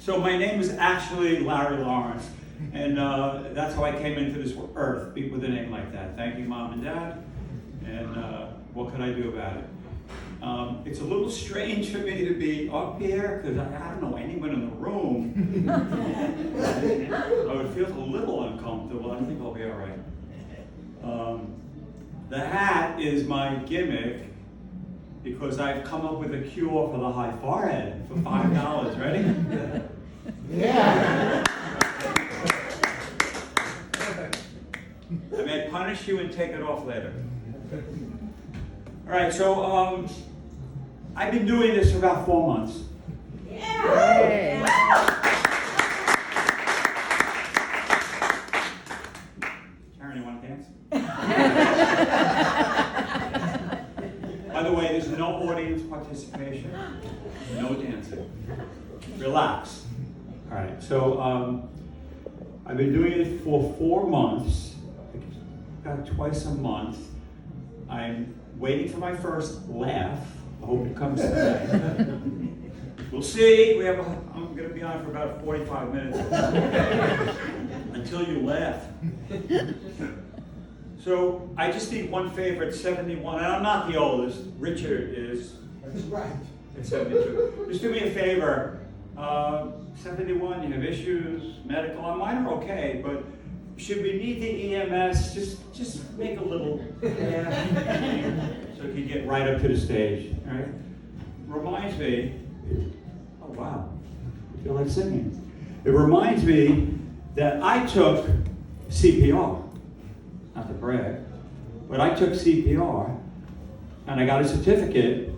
So my name is actually Larry Lawrence, and that's how I came into this earth, with a name like that. Thank you, Mom and Dad, and what can I do about it? It's a little strange for me to be up here, because I don't know anyone in the room. So it feels a little uncomfortable. I think I'll be all right. The hat is my gimmick, because I've come up with a cure for the high forehead for $5. Ready? Yeah. I may punish you and take it off later. All right, so I've been doing this for about 4 months. Yeah. Sharon, you want to dance? By the way, there's no audience participation, no dancing. Relax. All right, so I've been doing it for 4 months, about twice a month. I'm waiting for my first laugh. I hope it comes today. We'll see. I'm going to be on for about 45 minutes until you laugh. So I just need one favor at 71, and I'm not the oldest. Richard is. That's right. At 72. Just do me a favor. 71, you have issues, medical. Mine are okay, but should we need the EMS, just make a little laugh so you can get right up to the stage. All right? Reminds me. Oh wow, I feel like singing. It reminds me that I took CPR. Not to brag, but I took CPR and I got a certificate,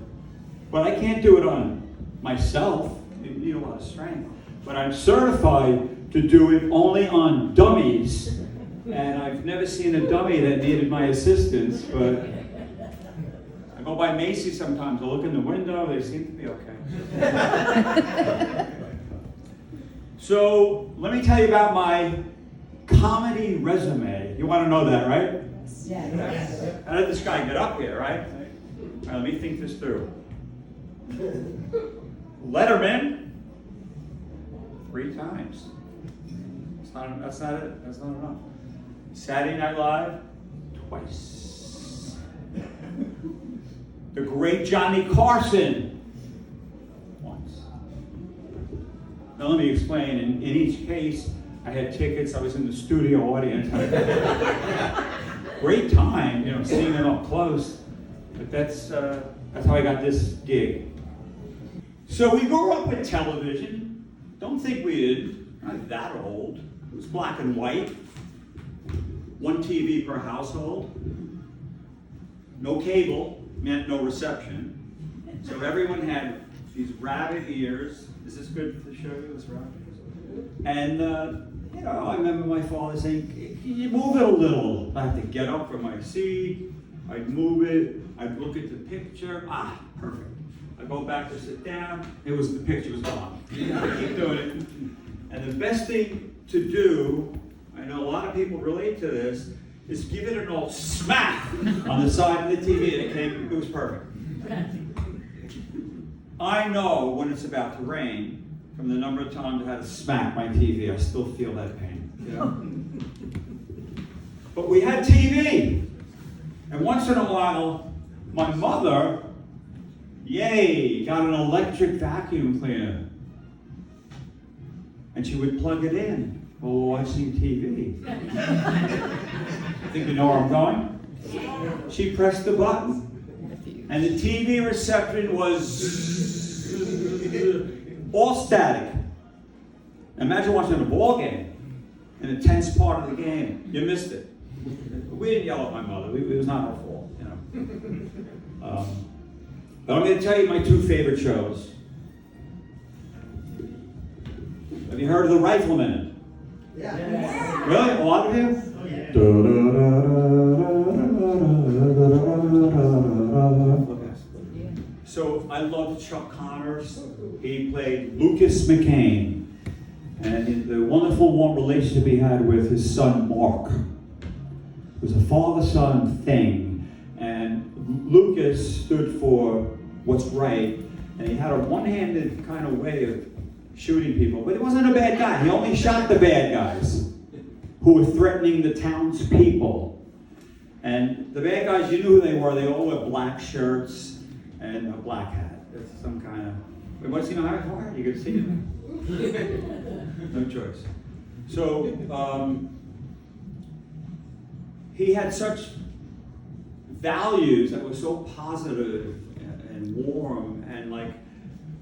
but I can't do it on myself. You need a lot of strength. But I'm certified to do it only on dummies, and I've never seen a dummy that needed my assistance, but I go by Macy's sometimes, I look in the window, they seem to be okay. So let me tell you about my comedy resume. You want to know that, right? Yes. How did this guy get up here, right? All right, let me think this through. Letterman, 3 times. That's not it. That's not enough. Saturday Night Live, twice. The great Johnny Carson, once. Now let me explain. In each case, I had tickets. I was in the studio audience. Great time, seeing it up close. But that's how I got this gig. So we grew up with television. Don't think we did. Not that old. It was black and white. 1 TV per household. No cable meant no reception. So everyone had these rabbit ears. Is this good to show you, this rabbit ears? And I remember my father saying, "Can you move it a little?" I had to get up from my seat. I'd move it. I'd look at the picture. Perfect. I go back to sit down. The picture was gone. I keep doing it. And the best thing to do, I know a lot of people relate to this, is give it an old smack on the side of the TV, and it was perfect. I know when it's about to rain, from the number of times I had to smack my TV, I still feel that pain. But we had TV. And once in a while, my mother, got an electric vacuum cleaner. And she would plug it in while watching TV. Think you know where I'm going? She pressed the button. And the TV reception was all static. Imagine watching a ball game, in a tense part of the game. You missed it. We didn't yell at my mother. It was not her fault, But I'm going to tell you my 2 favorite shows. Have you heard of The Rifleman? Yeah. Really? A lot of you? Oh, yeah. So I love Chuck Connors. He played Lucas McCain. And the wonderful warm relationship he had with his son Mark. It was a father-son thing. And Lucas stood for what's right. And he had a one-handed kind of way of shooting people. But he wasn't a bad guy. He only shot the bad guys who were threatening the townspeople. And the bad guys, you knew who they were. They all wear black shirts and a black hat. It's some kind of... Wait, what's he know how to fire? You could see it. No choice. So, he had such values that were so positive and warm, and like,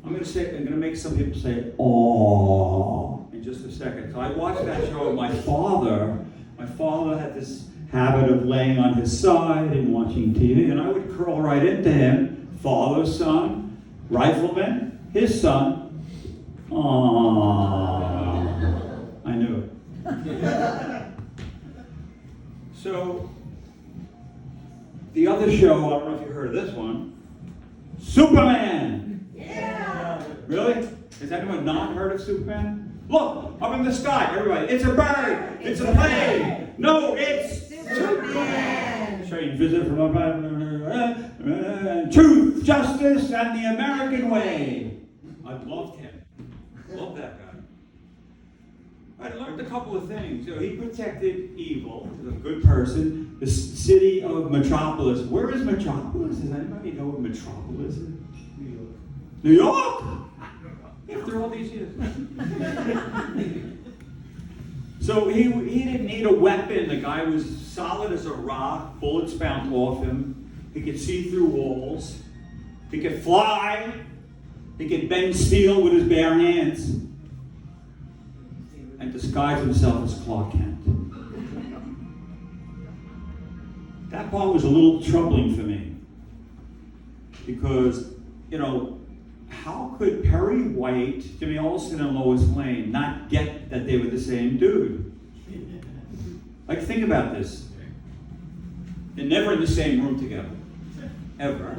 I'm gonna make some people say, "Oh," in just a second. So I watched that show with my father. My father had this habit of laying on his side and watching TV, and I would curl right into him. Father's son, rifleman, his son. Aww. I knew it. So, the other show, I don't know if you heard of this one, Superman. Yeah. Really? Has anyone not heard of Superman? Look, up in the sky, everybody. It's a bird. It's a plane. No, it's Superman. Strange visit from above. Truth, justice, and the American way. I loved him. Love that guy. I learned a couple of things. You know, he protected evil, he was a good person. The city of Metropolis. Where is Metropolis? Does anybody know what Metropolis is? New York. New York? After all these years. So he didn't need a weapon. The guy was solid as a rock. Bullets bounced off him. He could see through walls. He could fly. He could bend steel with his bare hands. And disguise himself as Clark Kent. That part was a little troubling for me. Because, you know, how could Perry White, Jimmy Olsen, and Lois Lane not get that they were the same dude? Like, think about this. They're never in the same room together. Ever.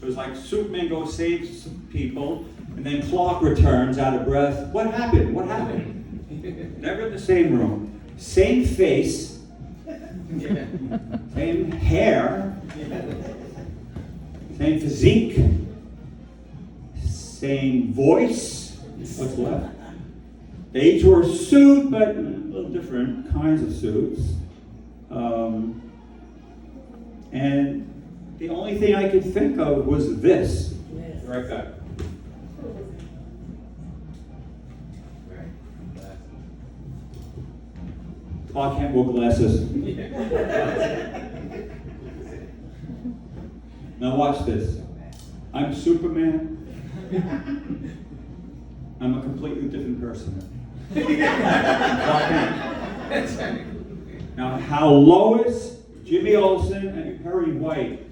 It was like Superman goes save some people, and then Clark returns out of breath. What happened? What happened? Never in the same room. Same face. Same hair. Same physique. Same voice. What's left? They each wore a suit, but a little different kinds of suits. And the only thing I could think of was this. Right back. Clark Kent wore glasses. Now watch this. I'm Superman. I'm a completely different person. Clark Kent. Now how Lois, Jimmy Olsen, and Perry White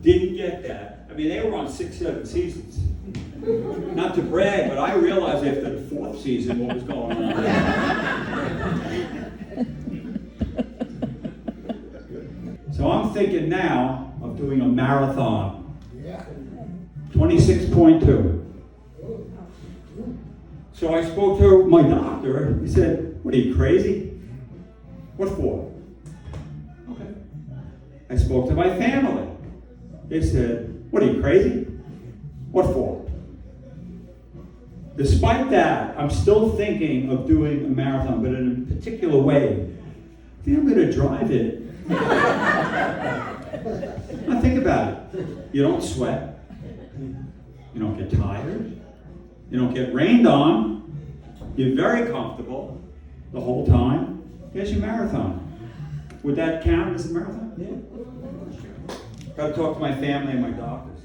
didn't get that. I mean, they were on 6-7 seasons. Not to brag, but I realized after the 4th season what was going on. So I'm thinking now of doing a marathon. 26.2. So I spoke to my doctor. He said, "What are you, crazy? What for?" Okay. I spoke to my family. They said, "What are you, crazy? What for?" Despite that, I'm still thinking of doing a marathon, but in a particular way. I think I'm going to drive it. Now think about it. You don't sweat. You don't get tired. You don't get rained on. You're very comfortable the whole time. Here's your marathon. Would that count as a marathon? Yeah. Got to talk to my family and my doctors.